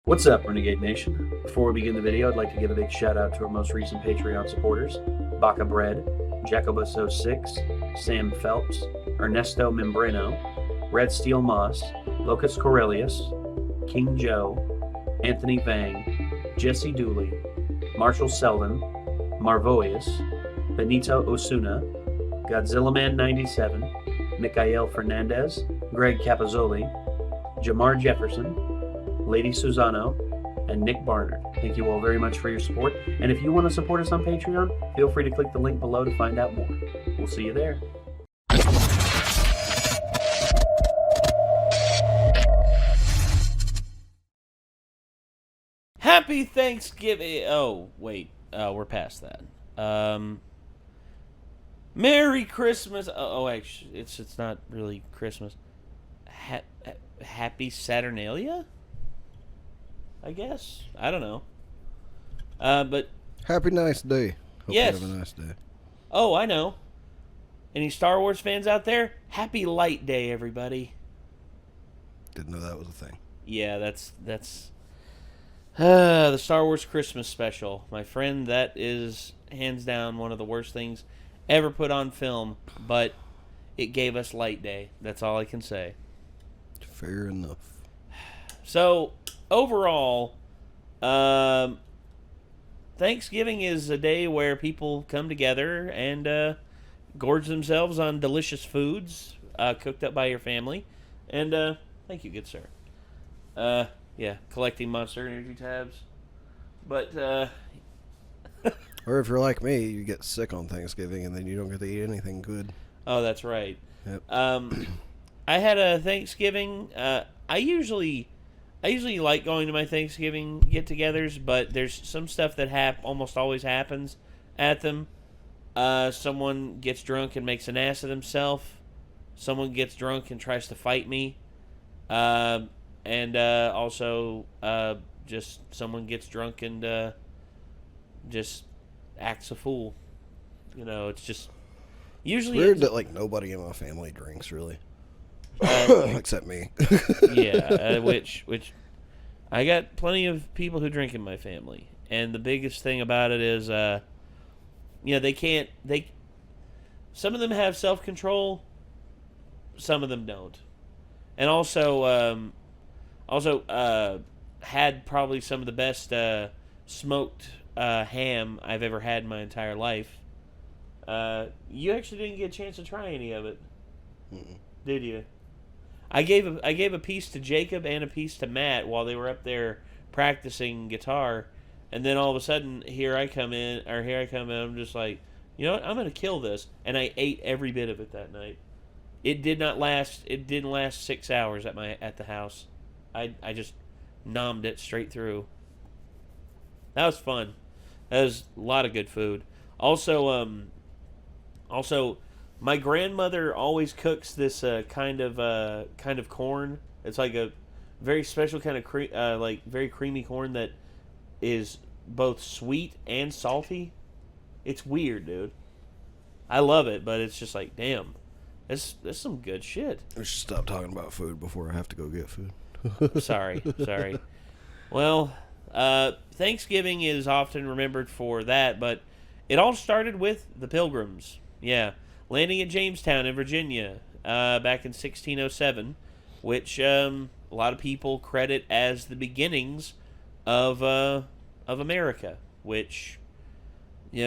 What's up, Renegade Nation? Before we begin the video, I'd like to give a big shout out to our most recent Patreon supporters, BakaBread, Jacobus06, Sam Phelps, Ernesto Membreno, Red Steel Moss, Locus Corellius, King Joe, Anthony Vang, Jesse Dooley, Marshall Selden, Marvoius, Benito Osuna, Godzilla Man 97, Mikael Fernandez, Greg Capazzoli, Jamar Jefferson, Lady Susano, and Nick Barnard. Thank you all very much for your support. And if you want to support us on Patreon, feel free to click the link below to find out more. We'll see you there. Happy Thanksgiving. Oh, wait. We're past that. Merry Christmas. Actually, it's not really Christmas. Happy Saturnalia? I guess. I don't know. But happy nice day. Hope yes. you have a nice day. Oh, I know. Any Star Wars fans out there? Happy Light Day, everybody. Didn't know that was a thing. Yeah, that's the Star Wars Christmas special. My friend, that is hands down one of the worst things ever put on film, but it gave us Light Day. That's all I can say. Fair enough. So, overall, Thanksgiving is a day where people come together and gorge themselves on delicious foods cooked up by your family. And thank you, good sir. Yeah, collecting Monster Energy tabs. But, or if you're like me, you get sick on Thanksgiving and then you don't get to eat anything good. Oh, that's right. Yep. I had a Thanksgiving. I usually like going to my Thanksgiving get-togethers, but there's some stuff that almost always happens at them. Someone gets drunk and makes an ass of themselves. Someone gets drunk and tries to fight me. And also, just someone gets drunk and just acts a fool. You know, it's just usually it's weird that like nobody in my family drinks really, except me. Yeah, which I got plenty of people who drink in my family, and the biggest thing about it is, they can't. Some of them have self-control, some of them don't, and also had probably some of the best smoked ham I've ever had in my entire life. You actually didn't get a chance to try any of it, did you? I gave a piece to Jacob and a piece to Matt while they were up there practicing guitar, and then all of a sudden here I come in. I'm just like, you know what? I'm gonna kill this, and I ate every bit of it that night. It didn't last 6 hours at the house. I just nommed it straight through. That was fun. That was a lot of good food. Also, my grandmother always cooks this kind of corn. It's like a very special kind of like very creamy corn that is both sweet and salty. It's weird, dude. I love it, but it's just like, damn, that's some good shit. I should stop talking about food before I have to go get food. Sorry. Well, Thanksgiving is often remembered for that, but it all started with the Pilgrims. Yeah, landing at Jamestown in Virginia back in 1607, which a lot of people credit as the beginnings of America. Which,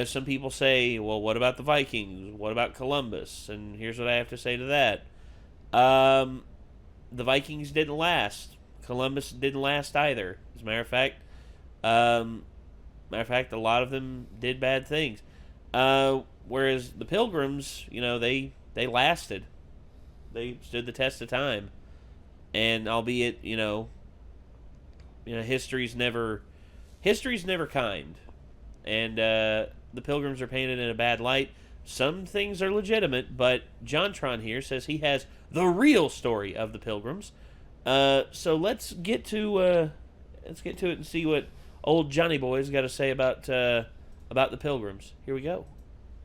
some people say, well, what about the Vikings? What about Columbus? And here's what I have to say to that. The Vikings didn't last. Columbus didn't last either. As a matter of fact, a lot of them did bad things. Whereas the Pilgrims, they lasted. They stood the test of time. And albeit, history's never kind. And the Pilgrims are painted in a bad light. Some things are legitimate, but JonTron here says he has the real story of the Pilgrims. So let's get to it and see what old Johnny Boy's got to say about the Pilgrims. Here we go.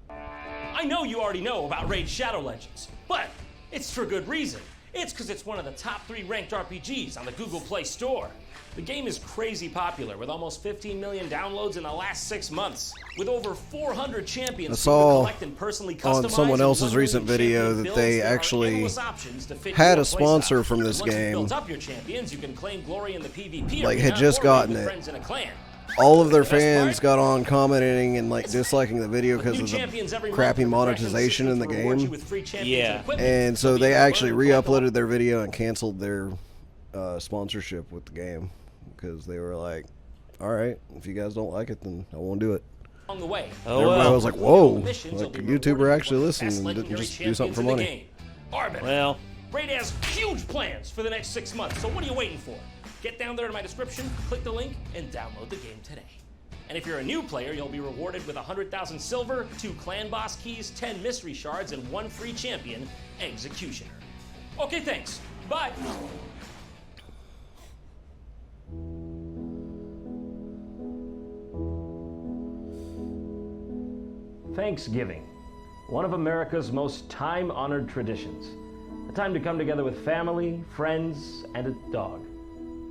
I know you already know about Raid Shadow Legends, but it's for good reason. It's because it's one of the top 3 ranked RPGs on the Google Play Store. The game is crazy popular, with almost 15 million downloads in the last 6 months. With over 400 champions I saw collect and personally customize on someone else's and 1 recent million video champion that builds, they there are actually endless options to fit had your a sponsor playstyle. from this Once you've game, built up your champions, you can claim glory in the PvP like, arena had just or gotten with it. friends in a clan. All of their The best fans part? got on commenting and like disliking the video because New of champions the every crappy month, progression monetization in the system to reward you game. with free champions Yeah. and equipment. And so You'll be they able to actually learn and collect re-uploaded their video and canceled their sponsorship with the game because they were like, all right, if you guys don't like it, then I won't do it. along the way. Oh, Everybody well. was like, whoa, Missions like will a be YouTuber rewarded actually with listened best and didn't legendary just do something for champions in the money. game. Arbiter. Well, Raid has huge plans for the next 6 months, so what are you waiting for? Get down there in my description, click the link, and download the game today. And if you're a new player, you'll be rewarded with 100,000 silver, 2 clan boss keys, 10 mystery shards, and 1 free champion, Executioner. Okay, thanks. Bye. Thanksgiving, one of America's most time-honored traditions. A time to come together with family, friends, and a dog.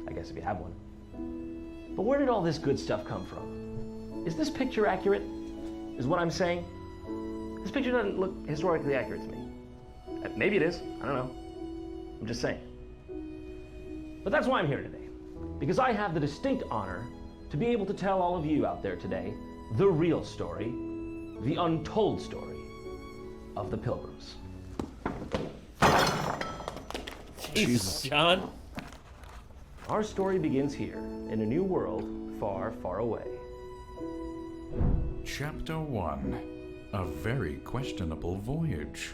I guess if you have one. But where did all this good stuff come from? Is this picture accurate? Is what I'm saying? This picture doesn't look historically accurate to me. Maybe it is, I don't know. I'm just saying. But that's why I'm here today. Because I have the distinct honor to be able to tell all of you out there today the real story, the untold story of the Pilgrims. Jesus, John. Our story begins here, in a new world far, far away. Chapter 1. A very questionable voyage.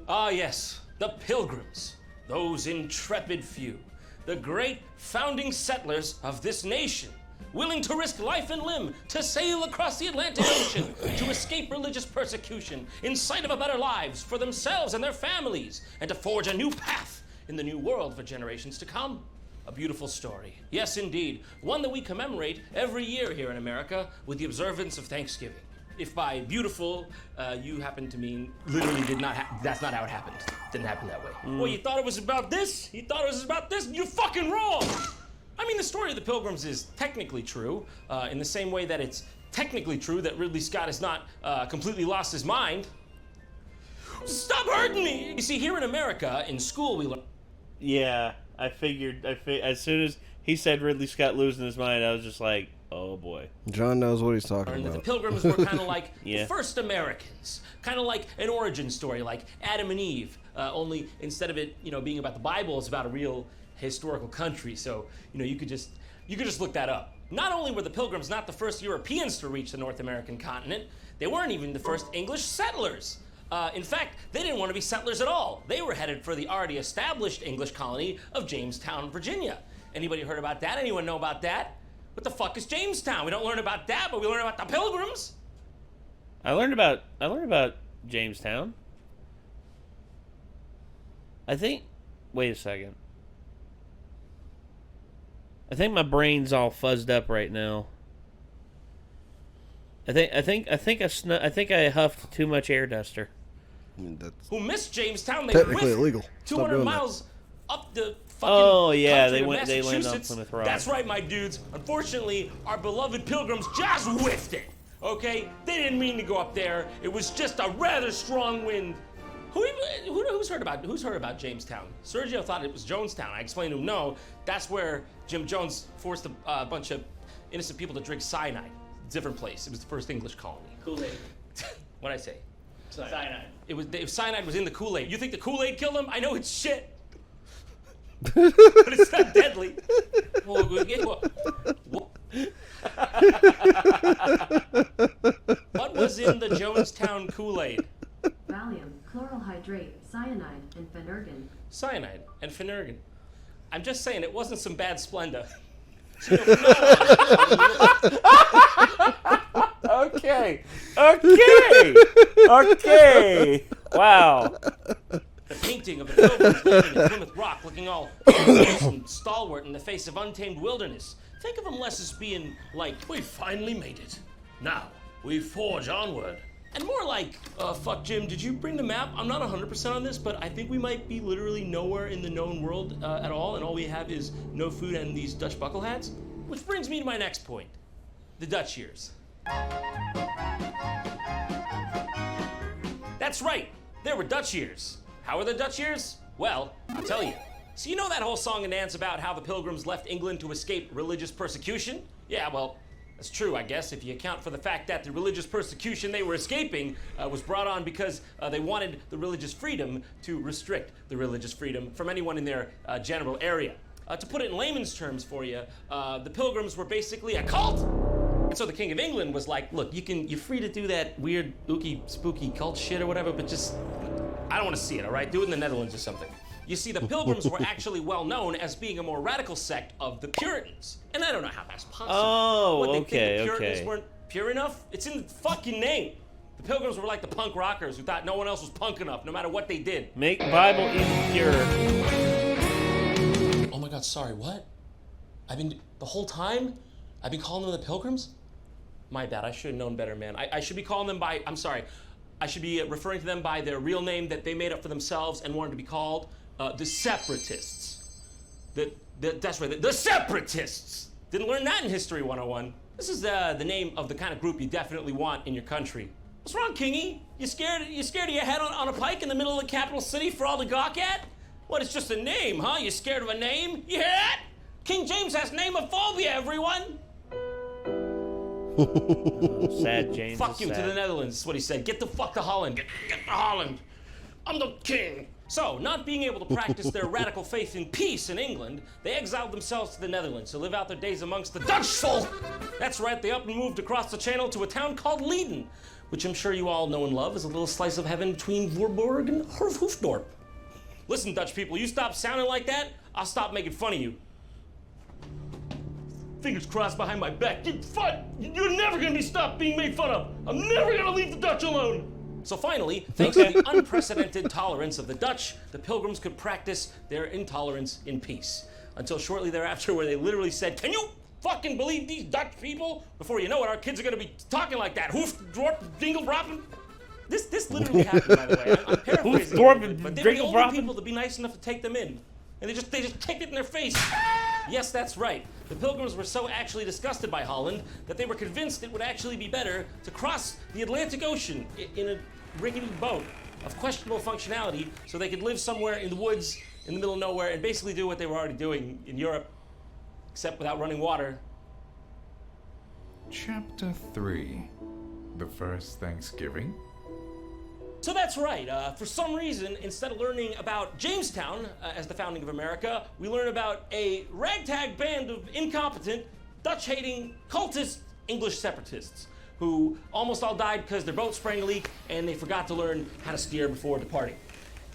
Ah, yes, the Pilgrims, those intrepid few, the great founding settlers of this nation, willing to risk life and limb to sail across the Atlantic Ocean to escape religious persecution in sight of a better lives for themselves and their families, and to forge a new path in the new world for generations to come. A beautiful story. Yes, indeed, one that we commemorate every year here in America with the observance of Thanksgiving. If by beautiful, you happen to mean literally that's not how it happened. Didn't happen that way. Well, you thought it was about this? You thought it was about this? You're fucking wrong! I mean, the story of the Pilgrims is technically true, in the same way that it's technically true that Ridley Scott has not completely lost his mind. Stop hurting me! You see, here in America, in school, we learn. Yeah, I figured. As soon as he said Ridley Scott losing his mind, I was just like, oh boy. John knows what he's talking That the about. Pilgrims were kind of like Yeah. the first Americans, kind of like an origin story, like Adam and Eve. Only instead of it, being about the Bible, it's about a real historical country. So, you could just look that up. Not only were the Pilgrims not the first Europeans to reach the North American continent, they weren't even the first English settlers. In fact, they didn't want to be settlers at all. They were headed for the already established English colony of Jamestown, Virginia. Anybody heard about that? Anyone know about that? What the fuck is Jamestown? We don't learn about that, but we learn about the Pilgrims. I learned about Jamestown. I think. Wait a second. I think my brain's all fuzzed up right now. I think I huffed too much air duster. I mean, that's Who missed Jamestown? They technically whiffed illegal. Stop 200 doing miles up the fucking Oh, yeah, country they to went- they landed on Massachusetts. Plymouth Rock. That's right, my dudes. Unfortunately, our beloved Pilgrims just whiffed it. Okay, they didn't mean to go up there. It was just a rather strong wind. Who's heard about Jamestown? Sergio thought it was Jonestown. I explained to him, no, that's where Jim Jones forced a bunch of innocent people to drink cyanide. Different place. It was the first English colony. Kool-Aid. What'd I say? Cyanide. If cyanide was in the Kool-Aid. You think the Kool-Aid killed him? I know it's shit. But it's not deadly. What was in the Jonestown Kool-Aid? Valium, chloral hydrate, cyanide, and phenergan. Cyanide and phenergan. I'm just saying it wasn't some bad Splenda. Okay. Wow. The painting of the Pilgrims living in Plymouth Rock, looking all and stalwart in the face of untamed wilderness. Think of them less as being like, we finally made it. Now, we forge onward. And more like, fuck Jim, did you bring the map? I'm not 100% on this, but I think we might be literally nowhere in the known world at all, and all we have is no food and these Dutch buckle hats. Which brings me to my next point, the Dutch years. That's right, there were Dutch years. How were the Dutch years? Well, I'll tell you. So you know that whole song and dance about how the Pilgrims left England to escape religious persecution? Yeah, well, that's true, I guess, if you account for the fact that the religious persecution they were escaping was brought on because they wanted the religious freedom to restrict the religious freedom from anyone in their general area. To put it in layman's terms for you, the Pilgrims were basically a cult. And so the King of England was like, look, you're free to do that weird, ooky, spooky cult shit or whatever, but just, I don't want to see it, all right? Do it in the Netherlands or something. You see, the Pilgrims were actually well known as being a more radical sect of the Puritans. And I don't know how that's possible. Oh, What, they okay, think the Puritans okay. weren't pure enough? It's in the fucking name. The Pilgrims were like the punk rockers who thought no one else was punk enough, no matter what they did. Make Bible even purer. Oh my God, sorry, what? The whole time, I've been calling them the Pilgrims? My bad, I should have known better, man. I should be calling them by, I'm sorry, I should be referring to them by their real name that they made up for themselves and wanted to be called. The Separatists. That's right, the Separatists! Didn't learn that in History 101. This is the name of the kind of group you definitely want in your country. What's wrong, Kingy? You scared of your head on a pike in the middle of the capital city for all to gawk at? What, it's just a name, huh? You scared of a name? You hear that? King James has nameophobia, everyone! Sad James. Fuck you to the Netherlands, is what he said. Get the fuck to Holland. Get to Holland. I'm the king. So, not being able to practice their radical faith in peace in England, they exiled themselves to the Netherlands to live out their days amongst the Dutch folk. That's right, they up and moved across the channel to a town called Leiden, which I'm sure you all know and love as a little slice of heaven between Voorburg and Hoofddorp. Listen, Dutch people, you stop sounding like that, I'll stop making fun of you. Fingers crossed behind my back. You're never gonna be stopped being made fun of. I'm never gonna leave the Dutch alone. So finally, thanks to the unprecedented tolerance of the Dutch, the Pilgrims could practice their intolerance in peace. Until shortly thereafter, where they literally said, "Can you fucking believe these Dutch people?" Before you know it, our kids are gonna be talking like that. Hoof, drop, dingle, dropping. This literally happened, by the way. I'm paraphrasing, but they were the only people to be nice enough to take them in, and they just kicked it in their face. Yes, that's right. The Pilgrims were so actually disgusted by Holland that they were convinced it would actually be better to cross the Atlantic Ocean in a rickety boat of questionable functionality so they could live somewhere in the woods in the middle of nowhere and basically do what they were already doing in Europe, except without running water. Chapter 3. The First Thanksgiving. So that's right. For some reason, instead of learning about Jamestown as the founding of America, we learn about a ragtag band of incompetent, Dutch-hating, cultist English separatists who almost all died because their boat sprang a leak and they forgot to learn how to steer before departing.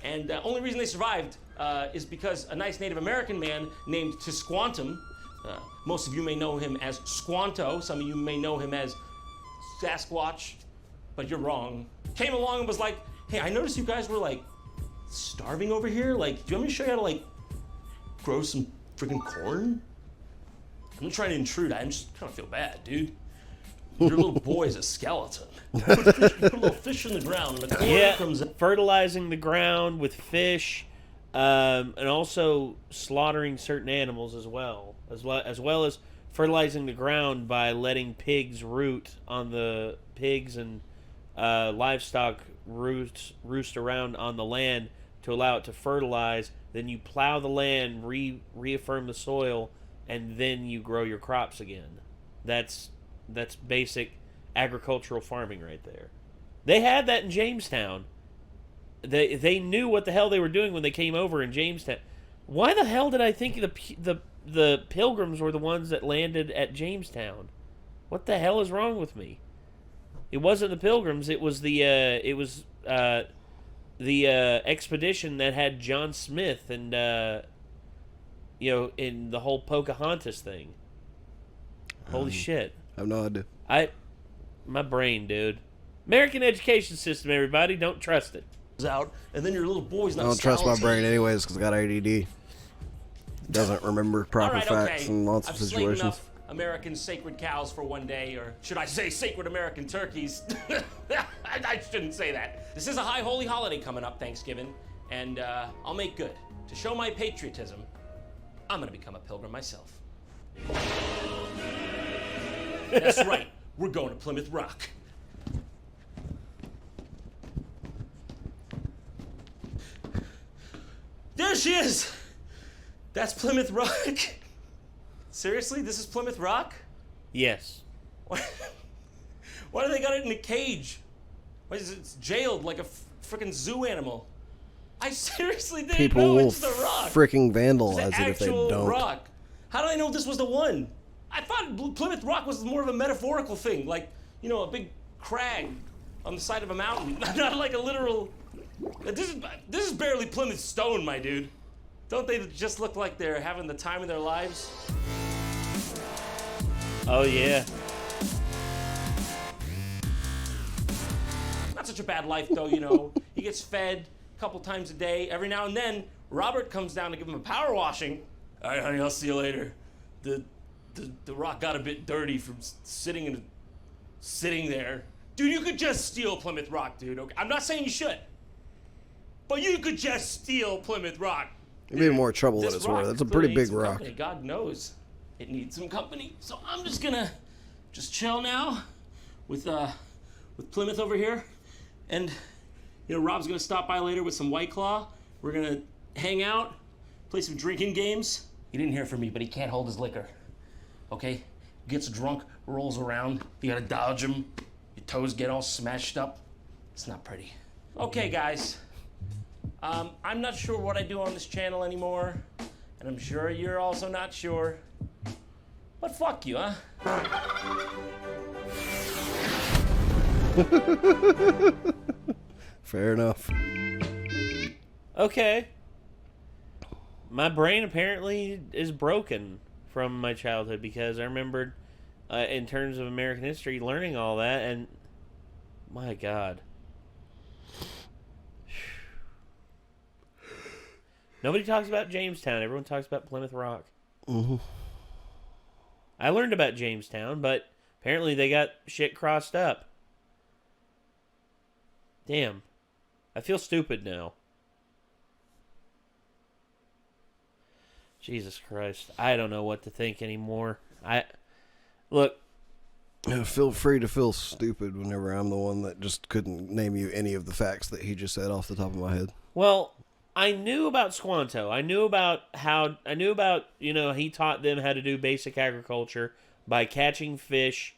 And the only reason they survived is because a nice Native American man named Tisquantum, most of you may know him as Squanto, some of you may know him as Sasquatch, but you're wrong, came along and was like, "Hey, I noticed you guys were like starving over here. Like, do you want me to show you how to like grow some freaking corn? I'm not trying to intrude. I just kind of feel bad, dude. Your little boy is a skeleton. Put a little fish in the ground and the corn comes out." Fertilizing the ground with fish, and also slaughtering certain animals as well as fertilizing the ground by letting pigs root on the pigs and livestock roost around on the land to allow it to fertilize. Then you plow the land, reaffirm the soil, and then you grow your crops again. That's basic agricultural farming right there. They had that in Jamestown. They knew what the hell they were doing when they came over in Jamestown. Why the hell did I think the Pilgrims were the ones that landed at Jamestown? What the hell is wrong with me? It wasn't the Pilgrims. It was the expedition that had John Smith and in the whole Pocahontas thing. Holy shit! I have no idea. My brain, dude. American education system, everybody. Don't trust it. Out, and then your little boy's not. I don't trust my brain anyways because I got ADD. Doesn't remember proper facts in lots of situations. American sacred cows for one day, or should I say sacred American turkeys? I shouldn't say that. This is a high holy holiday coming up, Thanksgiving, and I'll make good. To show my patriotism, I'm gonna become a pilgrim myself. That's right, we're going to Plymouth Rock. There she is! That's Plymouth Rock. Seriously, this is Plymouth Rock? Yes. Why do they got it in a cage? Why is it jailed like a freaking zoo animal? I seriously didn't People know will it's the Rock. freaking It's the vandalize it if they actual don't. Rock. How did I know this was the one? I thought Plymouth Rock was more of a metaphorical thing, like, you know, a big crag on the side of a mountain, not like a literal. This is barely Plymouth Stone, my dude. Don't they just look like they're having the time of their lives? Oh, yeah. Not such a bad life, though, you know. He gets fed a couple times a day. Every now and then, Robert comes down to give him a power washing. All right, honey, I'll see you later. The Rock got a bit dirty from sitting there. Dude, you could just steal Plymouth Rock, dude. Okay? I'm not saying you should. But you could just steal Plymouth Rock. You'd be in more trouble than This it's rock worth. That's a clearly pretty needs big some rock. company. God knows it needs some company. So I'm just gonna chill now with Plymouth over here. And you know, Rob's gonna stop by later with some White Claw. We're gonna hang out, play some drinking games. He didn't hear from me, but he can't hold his liquor. Okay? Gets drunk, rolls around. You gotta dodge him. Your toes get all smashed up. It's not pretty. Okay, guys. I'm not sure what I do on this channel anymore, and I'm sure you're also not sure. But fuck you, huh? Fair enough. Okay. My brain apparently is broken from my childhood because I remembered, in terms of American history, learning all that, and my God. Nobody talks about Jamestown. Everyone talks about Plymouth Rock. Mm-hmm. I learned about Jamestown, but apparently they got shit crossed up. Damn. I feel stupid now. Jesus Christ. I don't know what to think anymore. Look. Feel free to feel stupid whenever I'm the one that just couldn't name you any of the facts that he just said off the top of my head. Well, I knew about Squanto. I knew about, you know, he taught them how to do basic agriculture by catching fish.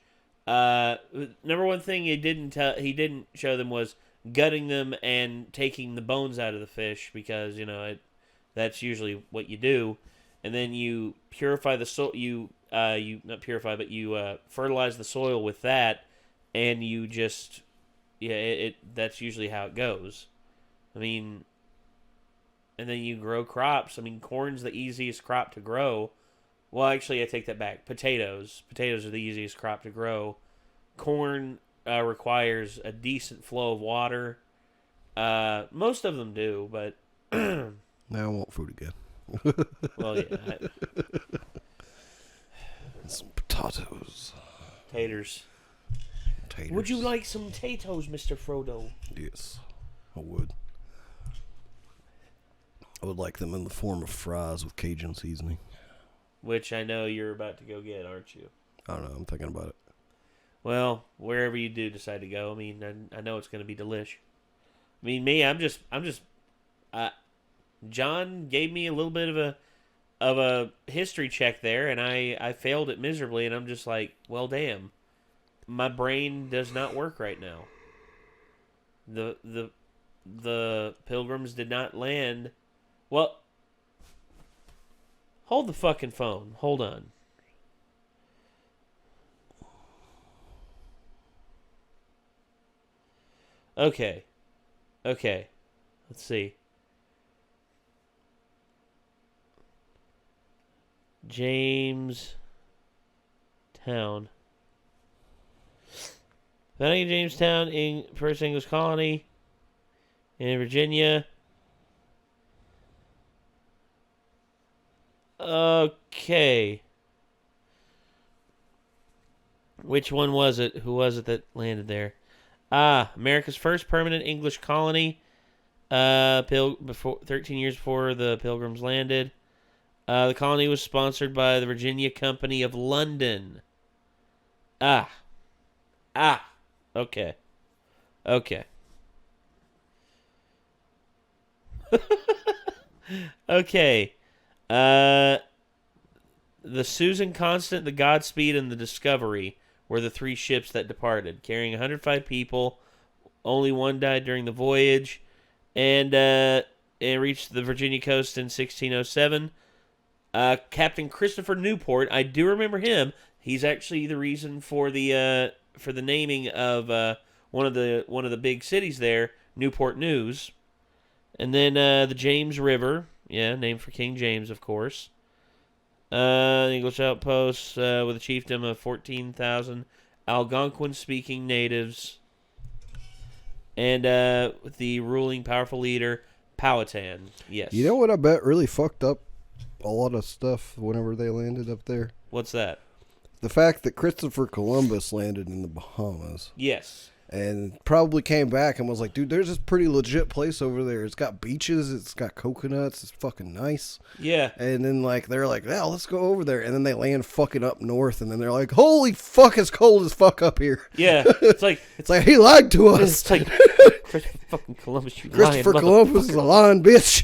Number one thing he didn't show them was gutting them and taking the bones out of the fish because, you know, that's usually what you do. And then you purify the soil. You not purify, but you fertilize the soil with that, and you just, that's usually how it goes. I mean, and then you grow crops. I mean, corn's the easiest crop to grow. Well, actually, I take that back. Potatoes are the easiest crop to grow. Corn requires a decent flow of water. Most of them do, but Now I want food again. well, yeah. Some potatoes. Taters. Taters. Would you like some potatoes, Mr. Frodo? Yes, I would. I would like them in the form of fries with Cajun seasoning. Which I know you're about to go get, aren't you? I don't know. I'm thinking about it. Well, wherever you do decide to go, I mean, I know it's going to be delish. I mean, me, I'm just. John gave me a little bit of a history check there, and I failed it miserably, and I'm just like, well, damn, my brain does not work right now. The Pilgrims did not land. Well, hold the fucking phone. Hold on. Okay. Let's see. Jamestown. Founding Jamestown in first English colony in Virginia. Okay. Which one was it? Who was it that landed there? America's first permanent English colony. 13 years before the Pilgrims landed. The colony was sponsored by the Virginia Company of London. Okay. Okay. The Susan Constant, the Godspeed, and the Discovery were the three ships that departed, carrying 105 people. Only one died during the voyage, and it reached the Virginia coast in 1607. Captain Christopher Newport, I do remember him. He's actually the reason for the naming of one of the big cities there, Newport News. And then the James River, named for King James, of course. English outposts with a chiefdom of 14,000 Algonquin-speaking natives, and with the ruling powerful leader Powhatan. Yes. You know what I bet really fucked up a lot of stuff whenever they landed up there? What's that? The fact that Christopher Columbus landed in the Bahamas. Yes. And probably came back and was like, dude, there's this pretty legit place over there. It's got beaches. It's got coconuts. It's fucking nice. Yeah. And then, like, they're like, yeah, let's go over there. And then they land fucking up north. And then they're like, holy fuck, it's cold as fuck up here. Yeah. It's like he lied to us. It's like Christopher fucking Columbus, you Christopher lying Columbus is a lying bitch.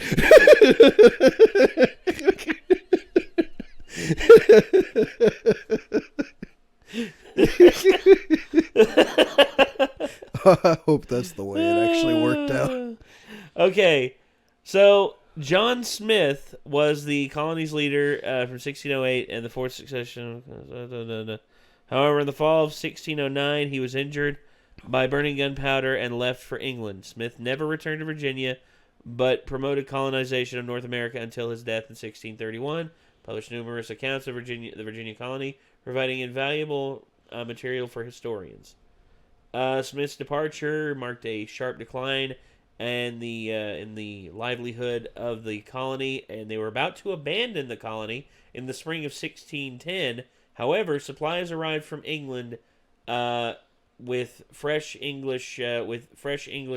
I hope that's the way it actually worked out. Okay, so John Smith was the colony's leader from 1608 and the fourth succession. However, in the fall of 1609, he was injured by burning gunpowder and left for England. Smith never returned to Virginia, but promoted colonization of North America until his death in 1631. Published numerous accounts of the Virginia colony, providing invaluable material for historians. Smith's departure marked a sharp decline in the livelihood of the colony, and they were about to abandon the colony in the spring of 1610. However, supplies arrived from England with fresh English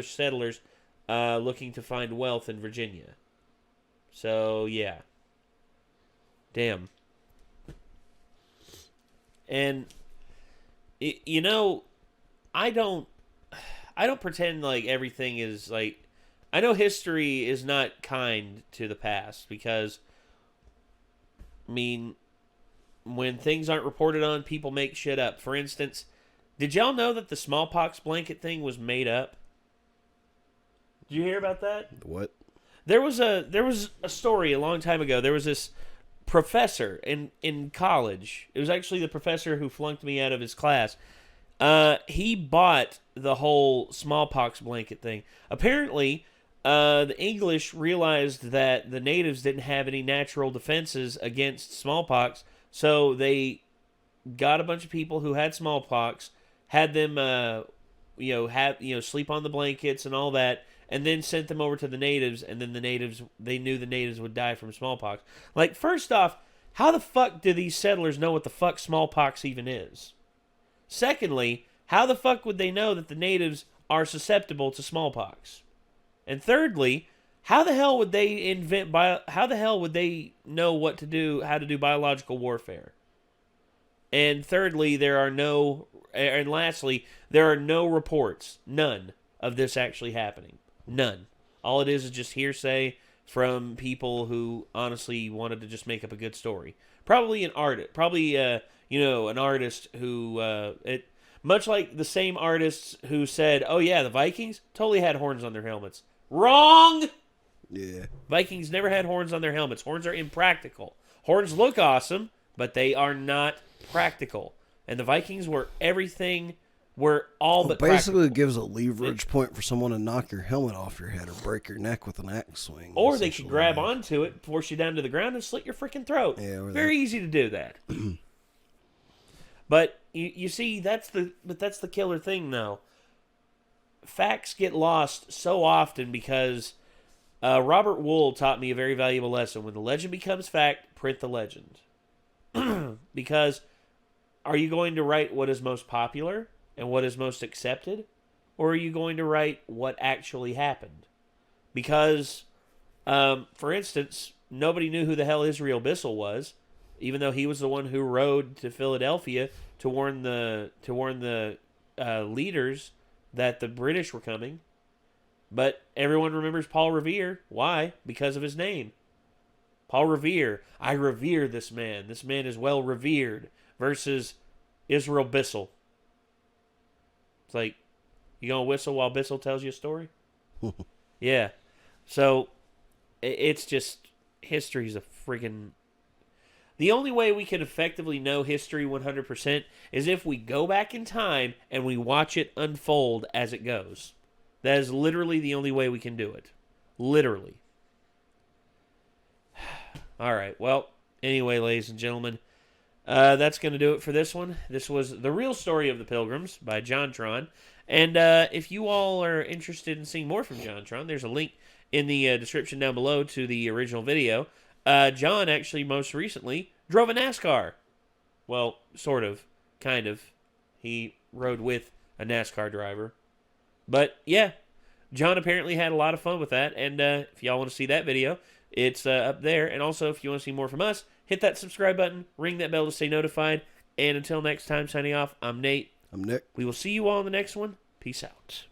settlers looking to find wealth in Virginia. So yeah, damn. And I don't pretend like everything is like. I know history is not kind to the past because, I mean, when things aren't reported on, people make shit up. For instance, did y'all know that the smallpox blanket thing was made up? Did you hear about that? What? There was a story a long time ago. There was this professor in college. It was actually the professor who flunked me out of his class. He bought the whole smallpox blanket thing. Apparently, the English realized that the natives didn't have any natural defenses against smallpox, so they got a bunch of people who had smallpox, had them, sleep on the blankets and all that, and then sent them over to the natives, and then they knew the natives would die from smallpox. Like, first off, how the fuck do these settlers know what the fuck smallpox even is? Secondly, how the fuck would they know that the natives are susceptible to smallpox? And thirdly, how the hell would they know what to do, how to do biological warfare? And thirdly, lastly, there are no reports, none, of this actually happening. None. All it is just hearsay from people who honestly wanted to just make up a good story. Probably an artist. An artist who, much like the same artists who said, oh yeah, the Vikings totally had horns on their helmets. Wrong! Yeah. Vikings never had horns on their helmets. Horns are impractical. Horns look awesome, but they are not practical. And the Vikings were all but basically practical. It gives a leverage point for someone to knock your helmet off your head or break your neck with an axe swing. Or they could grab onto it, force you down to the ground, and slit your freaking throat. Yeah, very easy to do that. But you see, that's the killer thing, though. Facts get lost so often because Robert Wool taught me a very valuable lesson. When the legend becomes fact, print the legend. Because are you going to write what is most popular and what is most accepted? Or are you going to write what actually happened? Because, for instance, nobody knew who the hell Israel Bissell was, even though he was the one who rode to Philadelphia to warn the leaders that the British were coming. But everyone remembers Paul Revere. Why? Because of his name. Paul Revere. I revere this man. This man is well revered. Versus Israel Bissell. It's like, you gonna whistle while Bissell tells you a story? Yeah. So, it's just, history's a friggin'... The only way we can effectively know history 100% is if we go back in time and we watch it unfold as it goes. That is literally the only way we can do it. Literally. All right. Well, anyway, ladies and gentlemen, that's going to do it for this one. This was The Real Story of the Pilgrims by JonTron. And if you all are interested in seeing more from JonTron, there's a link in the description down below to the original video. John actually most recently drove a NASCAR. Well, sort of. Kind of. He rode with a NASCAR driver. But, yeah, John apparently had a lot of fun with that, and if y'all want to see that video, it's up there. And also, if you want to see more from us, hit that subscribe button, ring that bell to stay notified, and until next time, signing off, I'm Nate. I'm Nick. We will see you all in the next one. Peace out.